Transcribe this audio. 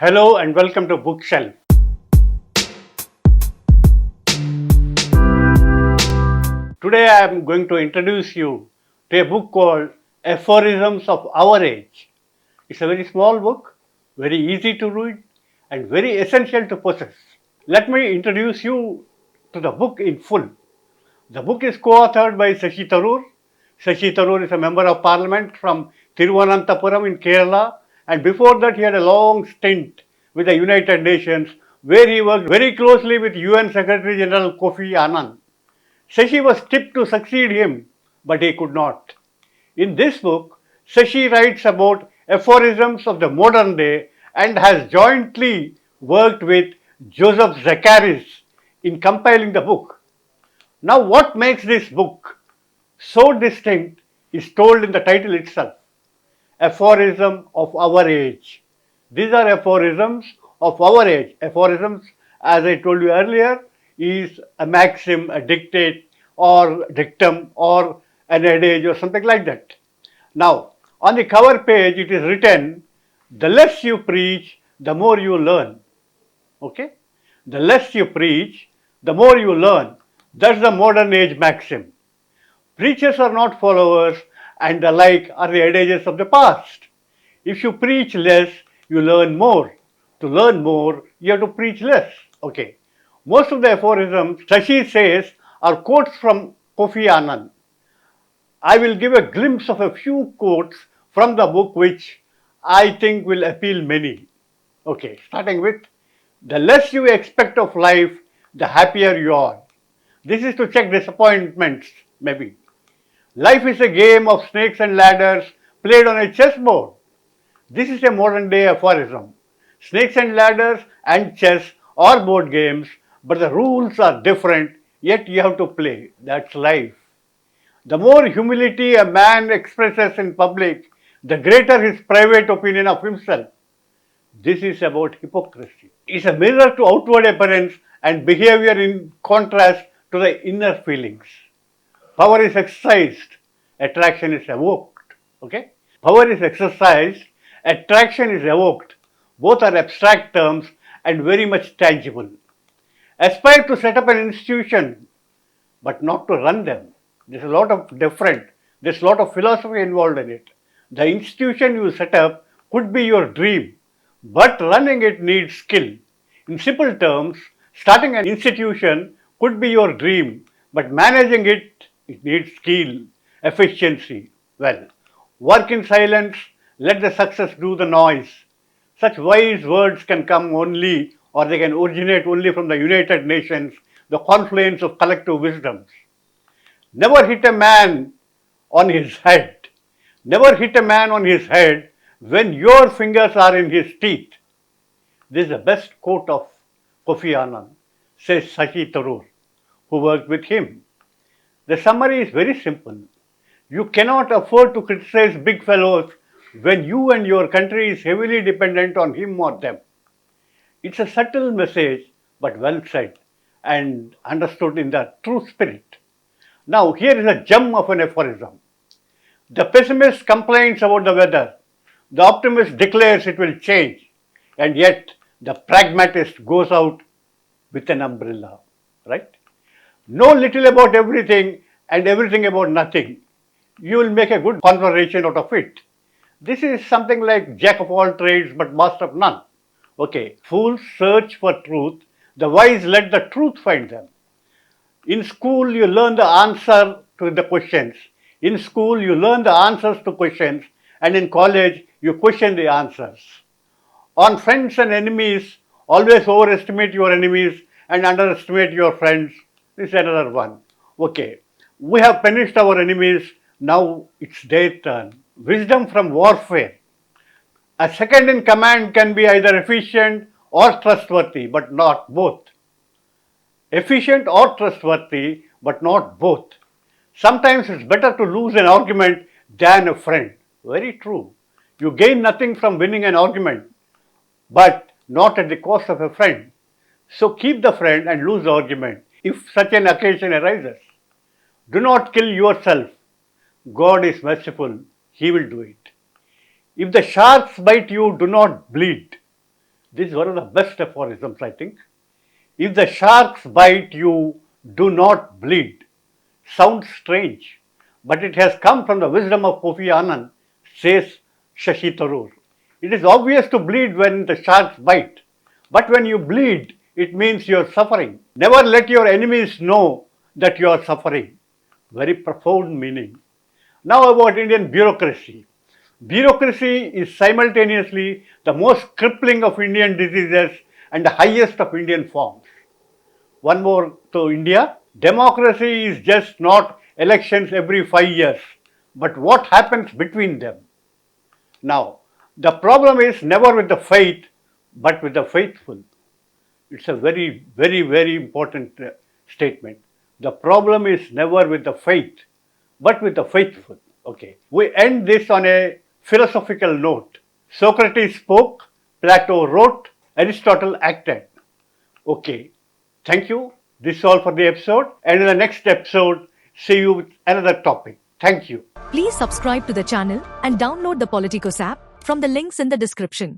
Hello and welcome to Bookshelf. Today I am going to introduce you to a book called Aphorisms of Our Age. It's a very small book, very easy to read and very essential to possess. Let me introduce you to the book in full. The book is co-authored by Shashi Tharoor. Shashi Tharoor is a member of parliament from Thiruvananthapuram in Kerala, and before that he had a long stint with the United Nations where he worked very closely with UN Secretary General Kofi Annan. Shashi was tipped to succeed him, but he could not. In this book, Shashi writes about aphorisms of the modern day and has jointly worked with Joseph Zaccharis in compiling the book. Now, what makes this book so distinct is told in the title itself. Aphorism of our age. These are aphorisms of our age. Aphorisms, as I told you earlier, is a maxim, a dictate, or dictum, or an adage, or something like that. Now, on the cover page, it is written, the less you preach, the more you learn. Okay? The less you preach, the more you learn. That's the modern age maxim. Preachers are not followers, and the like are the adages of the past. If you preach less, you learn more. To learn more, you have to preach less. Okay. Most of the aphorisms, Shashi says, are quotes from Kofi Annan. I will give a glimpse of a few quotes from the book which I think will appeal many. Okay, starting with, the less you expect of life, the happier you are. This is to check disappointments, maybe. Life is a game of snakes and ladders played on a chessboard. This is a modern day aphorism. Snakes and ladders and chess are board games, but the rules are different, yet you have to play. That's life. The more humility a man expresses in public, the greater his private opinion of himself. This is about hypocrisy. It's a mirror to outward appearance and behavior in contrast to the inner feelings. Power is exercised, attraction is evoked. Okay? Power is exercised, attraction is evoked. Both are abstract terms and very much tangible. Aspire to set up an institution, but not to run them. There's a lot of there's a lot of philosophy involved in it. The institution you set up could be your dream, but running it needs skill. In simple terms, starting an institution could be your dream, but managing it needs skill, efficiency. Well, work in silence, let the success do the noise. Such wise words can come only, or they can originate only from the United Nations, the confluence of collective wisdoms. Never hit a man on his head. Never hit a man on his head when your fingers are in his teeth. This is the best quote of Kofi Annan, says Shashi Tharoor, who worked with him. The summary is very simple. You cannot afford to criticize big fellows when you and your country is heavily dependent on him or them. It's a subtle message, but well said and understood in the true spirit. Now, here is a gem of an aphorism. The pessimist complains about the weather. The optimist declares it will change. And yet, the pragmatist goes out with an umbrella. Right? Know little about everything and everything about nothing. You will make a good conversation out of it. This is something like jack of all trades but master of none. Okay, fools search for truth, the wise let the truth find them. In school, you learn the answer to the questions. In school, you learn the answers to questions, and in college, you question the answers. On friends and enemies, always overestimate your enemies and underestimate your friends. This is another one. Okay, we have punished our enemies, now it's their turn. Wisdom from warfare. A second in command can be either efficient or trustworthy, but not both. Efficient or trustworthy, but not both. Sometimes it's better to lose an argument than a friend. Very true. You gain nothing from winning an argument, but not at the cost of a friend. So keep the friend and lose the argument if such an occasion arises. Do not kill yourself. God is merciful. He will do it. If the sharks bite you, do not bleed. This is one of the best aphorisms, I think. If the sharks bite you, do not bleed. Sounds strange, but it has come from the wisdom of Kofi Annan, says Shashi Tharoor. It is obvious to bleed when the sharks bite, but when you bleed, it means you are suffering. Never let your enemies know that you are suffering. Very profound meaning. Now about Indian bureaucracy. Bureaucracy is simultaneously the most crippling of Indian diseases and the highest of Indian forms. One more to India. Democracy is just not elections every 5 years, but what happens between them. Now, the problem is never with the faith, but with the faithful. It's a very, very, very important statement. The problem is never with the faith, but with the faithful. Okay. We end this on a philosophical note. Socrates spoke, Plato wrote, Aristotle acted. Okay. Thank you. This is all for the episode. And in the next episode, see you with another topic. Thank you. Please subscribe to the channel and download the Politicos app from the links in the description.